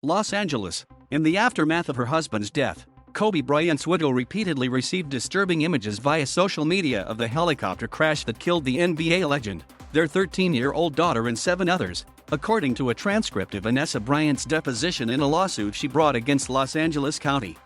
Los Angeles. In the aftermath of her husband's death, Kobe Bryant's widow repeatedly received disturbing images via social media of the helicopter crash that killed the NBA legend, their 13-year-old daughter and 7 others, according to a transcript of Vanessa Bryant's deposition in a lawsuit she brought against Los Angeles County.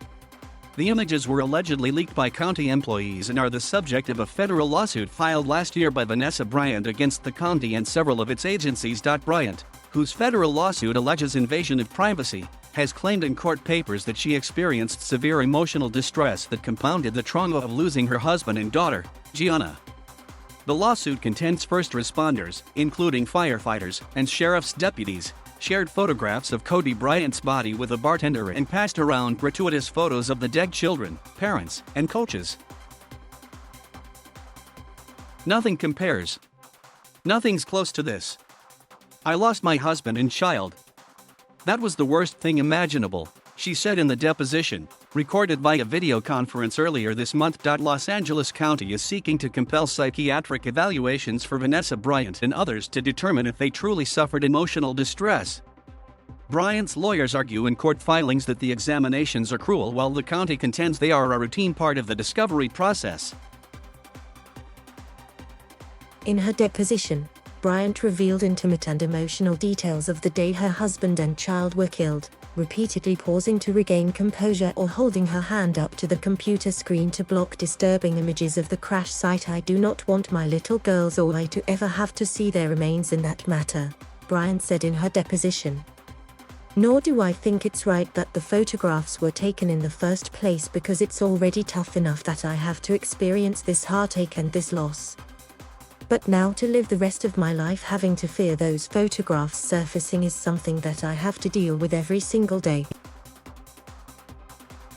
The images were allegedly leaked by county employees and are the subject of a federal lawsuit filed last year by Vanessa Bryant against the county and several of its agencies. Bryant, whose federal lawsuit alleges invasion of privacy, has claimed in court papers that she experienced severe emotional distress that compounded the trauma of losing her husband and daughter, Gianna. The lawsuit contends first responders, including firefighters and sheriff's deputies, shared photographs of Kobe Bryant's body with a bartender and passed around gratuitous photos of the dead children, parents, and coaches. Nothing compares. Nothing's close to this. I lost my husband and child. That was the worst thing imaginable, she said in the deposition, recorded via video conference earlier this month. Los Angeles County is seeking to compel psychiatric evaluations for Vanessa Bryant and others to determine if they truly suffered emotional distress. Bryant's lawyers argue in court filings that the examinations are cruel, while the county contends they are a routine part of the discovery process. In her deposition, Bryant revealed intimate and emotional details of the day her husband and child were killed, repeatedly pausing to regain composure or holding her hand up to the computer screen to block disturbing images of the crash site. I do not want my little girls or I to ever have to see their remains in that matter, Bryant said in her deposition. Nor do I think it's right that the photographs were taken in the first place, because it's already tough enough that I have to experience this heartache and this loss. But now to live the rest of my life having to fear those photographs surfacing is something that I have to deal with every single day.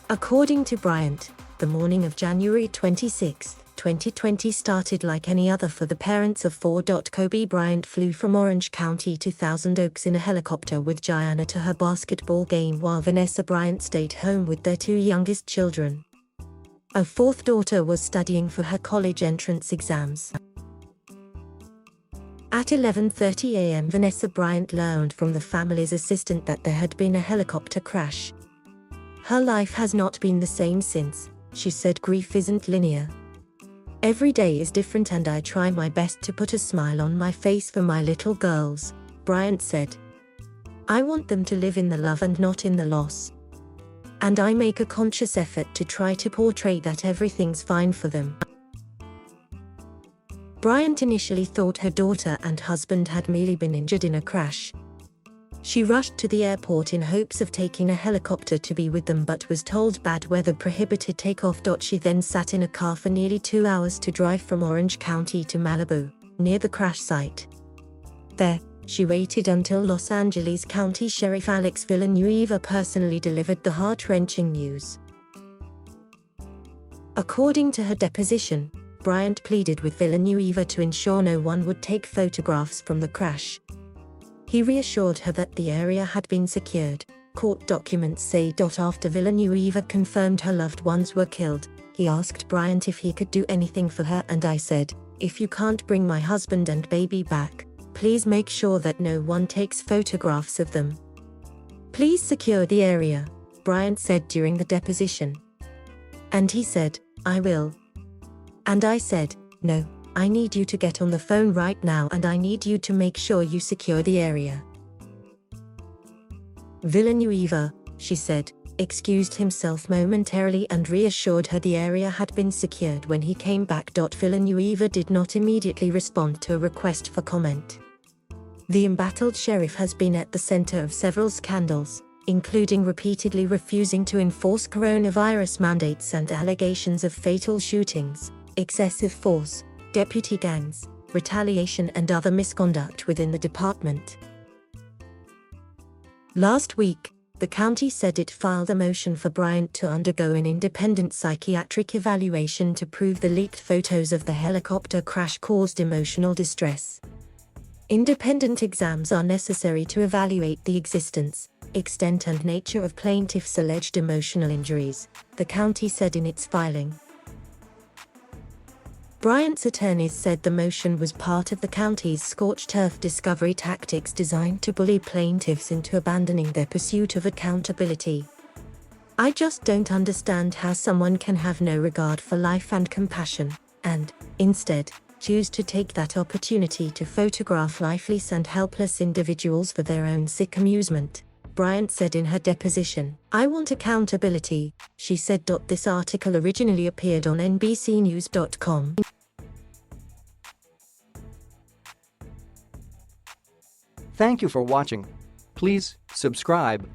According to Bryant, the morning of January 26, 2020 started like any other for the parents of 4. Kobe Bryant flew from Orange County to Thousand Oaks in a helicopter with Gianna to her basketball game, while Vanessa Bryant stayed home with their 2 youngest children. A 4th daughter was studying for her college entrance exams. At 11:30 a.m. Vanessa Bryant learned from the family's assistant that there had been a helicopter crash. Her life has not been the same since, she said. Grief isn't linear. Every day is different and I try my best to put a smile on my face for my little girls, Bryant said. I want them to live in the love and not in the loss. And I make a conscious effort to try to portray that everything's fine for them. Bryant initially thought her daughter and husband had merely been injured in a crash. She rushed to the airport in hopes of taking a helicopter to be with them, but was told bad weather prohibited takeoff. She then sat in a car for nearly 2 hours to drive from Orange County to Malibu, near the crash site. There, she waited until Los Angeles County Sheriff Alex Villanueva personally delivered the heart-wrenching news. According to her deposition, Bryant pleaded with Villanueva to ensure no one would take photographs from the crash. He reassured her that the area had been secured, court documents say. After Villanueva confirmed her loved ones were killed, he asked Bryant if he could do anything for her, and I said, if you can't bring my husband and baby back, please make sure that no one takes photographs of them. Please secure the area, Bryant said during the deposition. And he said, I will. And I said, no, I need you to get on the phone right now and I need you to make sure you secure the area. Villanueva, she said, excused himself momentarily and reassured her the area had been secured when he came back. Villanueva did not immediately respond to a request for comment. The embattled sheriff has been at the center of several scandals, including repeatedly refusing to enforce coronavirus mandates and allegations of fatal shootings, excessive force, deputy gangs, retaliation and other misconduct within the department. Last week, the county said it filed a motion for Bryant to undergo an independent psychiatric evaluation to prove the leaked photos of the helicopter crash caused emotional distress. Independent exams are necessary to evaluate the existence, extent and nature of plaintiff's alleged emotional injuries, the county said in its filing. Bryant's attorneys said the motion was part of the county's scorched turf discovery tactics designed to bully plaintiffs into abandoning their pursuit of accountability. "I just don't understand how someone can have no regard for life and compassion, and, instead, choose to take that opportunity to photograph lifeless and helpless individuals for their own sick amusement," Bryant said in her deposition. "I want accountability," she said. This article originally appeared on NBCnews.com. Thank you for watching. Please subscribe.